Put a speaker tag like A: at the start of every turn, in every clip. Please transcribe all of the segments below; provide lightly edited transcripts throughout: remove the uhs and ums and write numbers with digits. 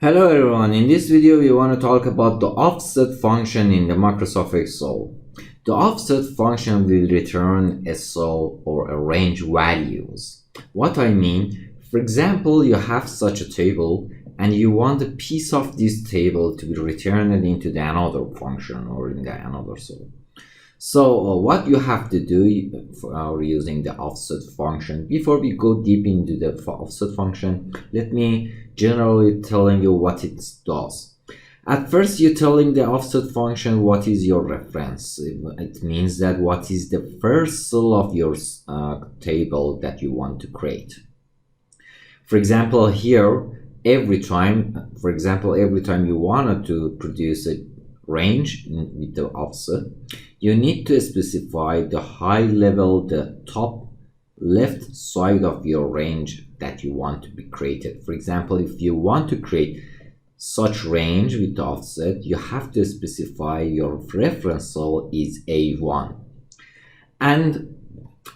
A: Hello everyone, in this video we want to talk about the offset function in the Microsoft Excel. The offset function will return a cell or a range values. What I mean, for example, you have such a table and you want a piece of this table to be returned into the another function or in the another cell. So what you have to do for using the offset function, before we go deep into the offset function, let me generally telling you what it does. At first you're telling the offset function what is your reference. It means that what is the first cell of your table that you want to create. For example, here every time you wanted to produce a range with the offset, you need to specify the high level, the top left side of your range that you want to be created. For example, if you want to create such range with the offset, you have to specify your reference cell is A1. And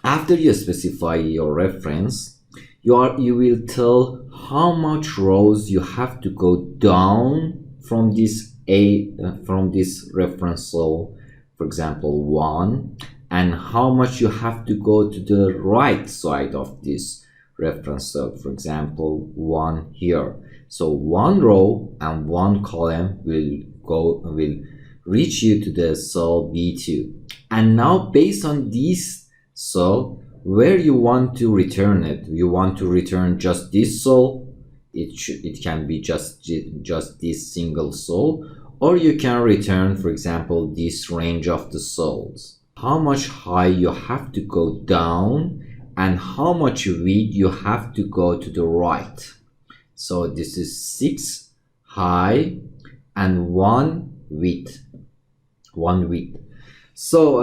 A: after you specify your reference, you will tell how much rows you have to go down from this reference cell, for example 1, and how much you have to go to the right side of this reference cell, for example 1 here. So 1 row and 1 column will reach you to the cell B2. And now based on this cell, where you want to return it, you want to return just this cell, it can be just this single cell, or you can return, for example, this range of the cells. How much high you have to go down and how much width you have to go to the right. So this is 6 high and 1 width. So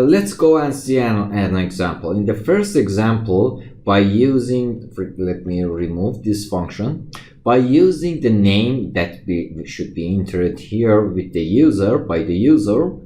A: let's go and see an example. In the first example, by using, let me remove this function, by using the name that should be entered here with the user, by the user,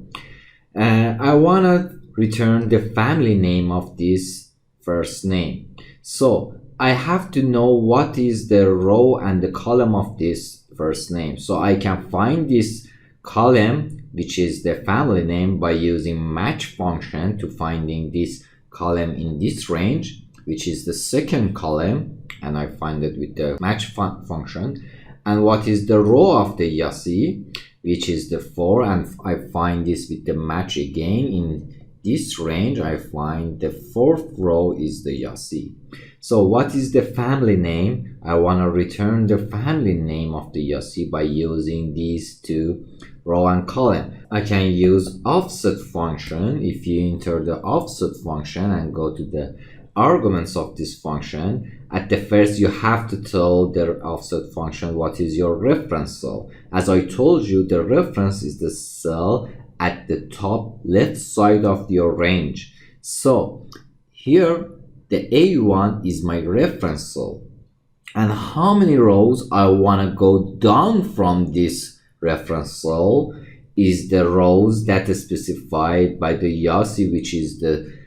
A: I want to return the family name of this first name. So I have to know what is the row and the column of this first name. So I can find this column, which is the family name, by using match function to finding this column in this range, which is the second column, and I find it with the match function. And what is the row of the Yossi, which is the 4, and I find this with the match again. In this range I find the 4th row is the Yossi. So what is the family name? I want to return the family name of the Yossi by using these two row and column. I can use offset function. If you enter the offset function and go to the arguments of this function, at the first you have to tell the offset function what is your reference cell. As I told you, the reference is the cell at the top left side of your range. So here the A1 is my reference cell, and how many rows I want to go down from this reference cell is the rows that is specified by the Yossi, which is the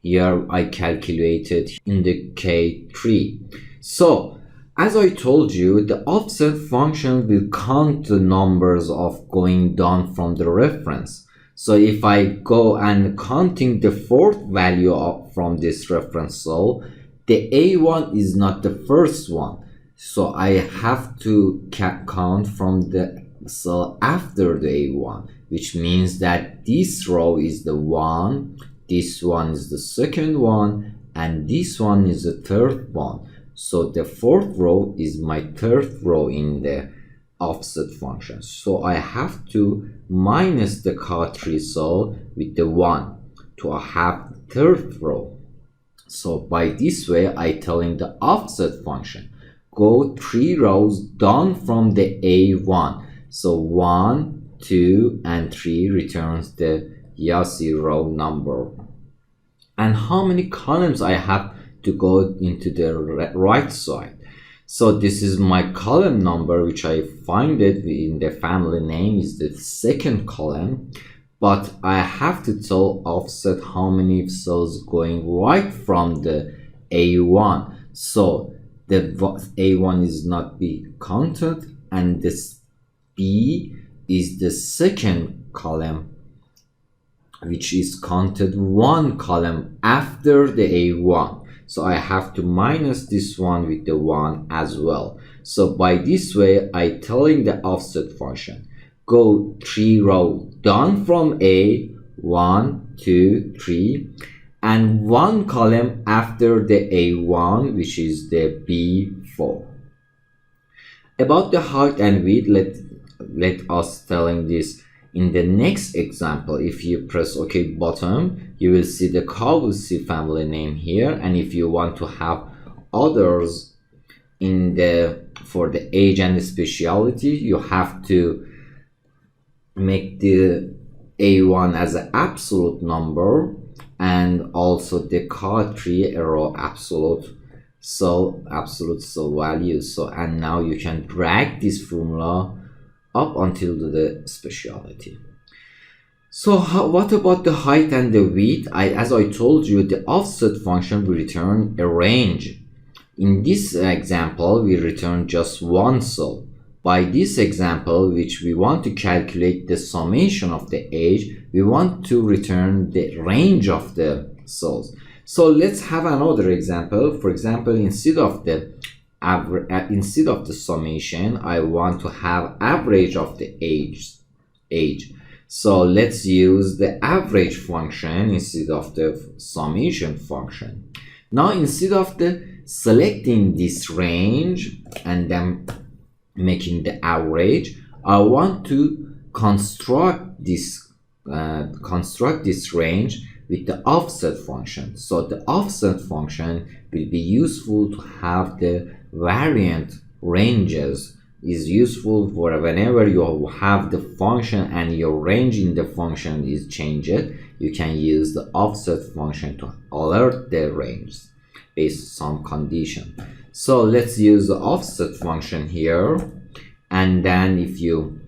A: here I calculated in the K3. So as I told you, the offset function will count the numbers of going down from the reference. So if I go and counting the 4th value from this reference cell, the A1 is not the first one. So I have to count from the cell after the A1, which means that this row is the 1, this one is the second one, and this one is the 3rd one. So the 4th row is my 3rd row in the offset function. So I have to minus the K3 cell with the 1 to have the 3rd row. So by this way I telling the offset function go 3 rows down from the A1. So 1, 2, and 3 returns the Yossi row number. And how many columns I have to go into the right side. So this is my column number, which I find it in the family name is the 2nd column, but I have to tell offset how many cells going right from the A1. So the A1 is not be counted and this B is the second column, which is counted one column after the A1. So I have to minus this one with the 1 as well. So by this way, I telling the offset function, go 3 rows down from A, 1, 2, 3, and one column after the A1, which is the B4. About the height and width, let us telling this in the next example. If you press OK button, you will see the Kawusi family name here, and if you want to have others in the for the age and the specialty, you have to make the A1 as an absolute number and also the K3 arrow absolute cell value. So and now you can drag this formula up until the specialty. So what about the height and the width? As I told you, the offset function will return a range. In this example, we return just one cell. By this example, which we want to calculate the summation of the age, we want to return the range of the cells. So let's have another example. For example, instead of the summation, I want to have average of the age. So let's use the average function instead of the summation function. Now instead of selecting this range and then making the average, I want to construct this range with the offset function. So the offset function will be useful to have the variant ranges. Is useful for whenever you have the function and your range in the function is changed, you can use the offset function to alert the range based on some condition. So let's use the offset function here, and then if you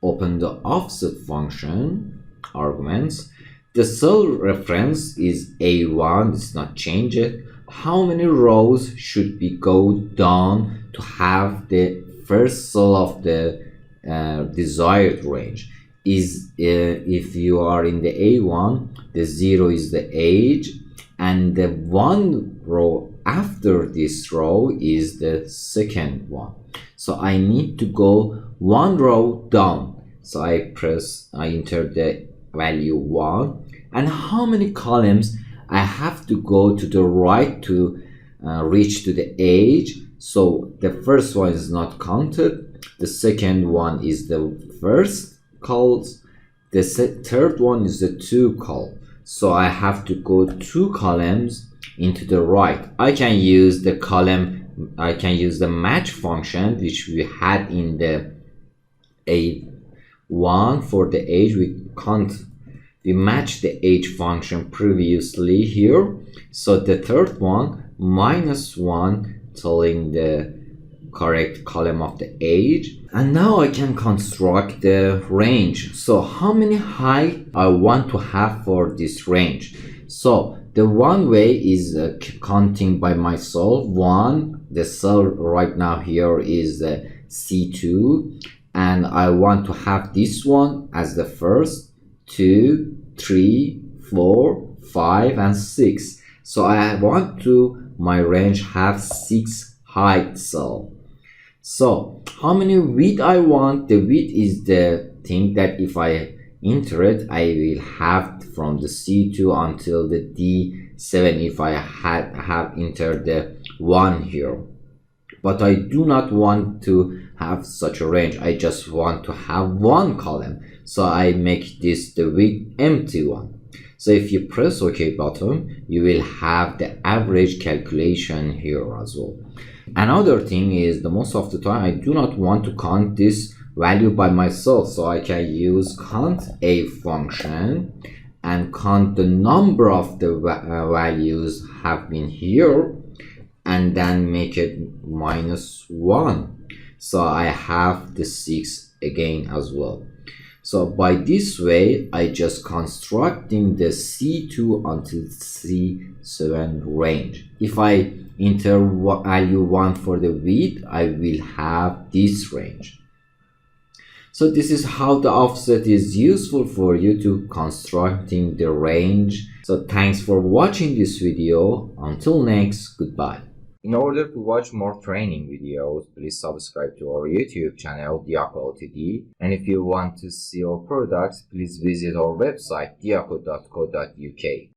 A: open the offset function arguments, the cell reference is A1, it's not changed. How many rows should we go down to have the first cell of the desired range? Is if you are in the A1, the 0 is the age, and the one row after this row is the second one. So I need to go one row down. So I enter the value 1, and how many columns I have to go to the right to reach to the age. So the first one is not counted, the second one is the first calls, the third one is the 2 call. So I have to go 2 columns into the right. I can use the match function which we had in the A1 for the age. We match the age function previously here. So the third one, -1, telling the correct column of the age. And now I can construct the range. So how many height I want to have for this range? So the one way is counting by myself. The cell right now here is C2, and I want to have this one as the first, 2, 3, 4, 5, and 6. So I want to my range have 6 height cell. So how many width I want? The width is the thing that if I enter it, I will have from the C2 until the D7 if I have entered the 1 here. But I do not want to have such a range. I just want to have one column. So I make this the width empty one. So if you press OK button, you will have the average calculation here as well. Another thing is, the most of the time I do not want to count this value by myself, so I can use count a function and count the number of the values have been here and then make it -1. So I have the 6 again as well. So by this way, I just constructing the C2 until C7 range. If I enter value 1 for the width, I will have this range. So this is how the offset is useful for you to constructing the range. So thanks for watching this video. Until next, goodbye. In order to watch more training videos, please subscribe to our YouTube channel, Diaco Ltd. And if you want to see our products, please visit our website, diaco.co.uk.